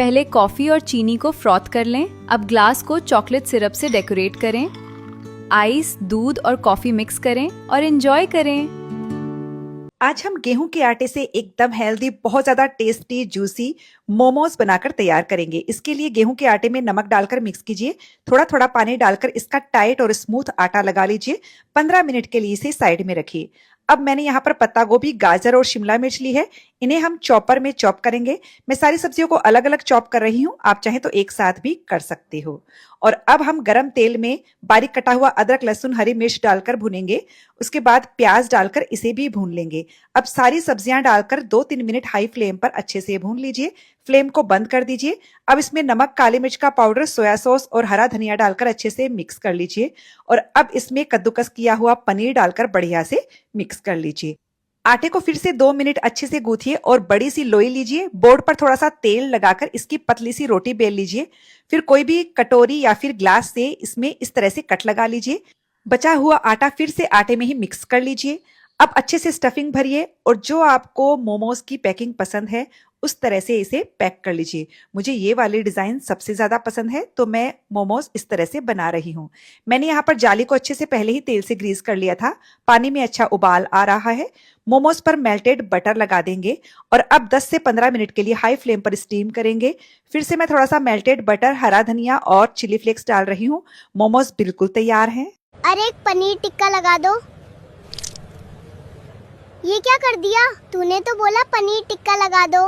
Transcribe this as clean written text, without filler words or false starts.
पहले कॉफी और चीनी को फ्रॉथ कर लें। अब ग्लास को चॉकलेट सिरप से डेकोरेट करें। आइस, दूध और कॉफी मिक्स करें और एंजॉय करें। आज हम गेहूं के आटे से एकदम हेल्दी, बहुत ज्यादा टेस्टी, जूसी मोमोज बनाकर तैयार करेंगे। इसके लिए गेहूं के आटे में नमक डालकर मिक्स कीजिए। थोड़ा थोड़ा पानी डालकर इसका टाइट और स्मूथ आटा लगा लीजिए। 15 मिनट के लिए इसे साइड में रखिए। अब मैंने यहाँ पर पत्ता गोभी, गाजर और शिमला मिर्च ली है। इन्हें हम चॉपर में चॉप करेंगे। मैं सारी सब्जियों को अलग अलग चॉप कर रही हूँ, आप चाहें तो एक साथ भी कर सकते हो। और अब हम गरम तेल में बारीक कटा हुआ अदरक, लहसुन, हरी मिर्च डालकर भूनेंगे। उसके बाद प्याज डालकर इसे भी भून लेंगे। अब सारी सब्जियां डालकर 2-3 मिनट हाई फ्लेम पर अच्छे से भून लीजिए। फ्लेम को बंद कर दीजिए। अब इसमें नमक, काली मिर्च का पाउडर, सोया सॉस और हरा धनिया डालकर अच्छे से मिक्स कर लीजिए। और अब इसमें कद्दूकस किया हुआ पनीर डालकर बढ़िया से मिक्स कर लीजिए। आटे को फिर से 2 मिनट अच्छे से गूंथिए और बड़ी सी लोई लीजिए। बोर्ड पर थोड़ा सा तेल लगाकर इसकी पतली सी रोटी बेल लीजिए। फिर कोई भी कटोरी या फिर ग्लास से इसमें इस तरह से कट लगा लीजिए। बचा हुआ आटा फिर से आटे में ही मिक्स कर लीजिए। अब अच्छे से स्टफिंग भरिए और जो आपको मोमोज की पैकिंग पसंद है उस तरह से इसे पैक कर लीजिए। मुझे ये वाली डिजाइन सबसे ज्यादा पसंद है, तो मैं मोमोज इस तरह से बना रही हूँ। मैंने यहाँ पर जाली को अच्छे से पहले ही तेल से ग्रीस कर लिया था। पानी में अच्छा उबाल आ रहा है। मोमोज पर मेल्टेड बटर लगा देंगे और अब 10 से 15 मिनट के लिए हाई फ्लेम पर स्टीम करेंगे। फिर से मैं थोड़ा सा मेल्टेड बटर, हरा धनिया और चिली फ्लेक्स डाल रही हूँ। मोमोज बिल्कुल तैयार हैं। अरे एक पनीर टिक्का लगा दो। ये क्या कर दिया? तूने तो बोला पनीर टिक्का लगा दो।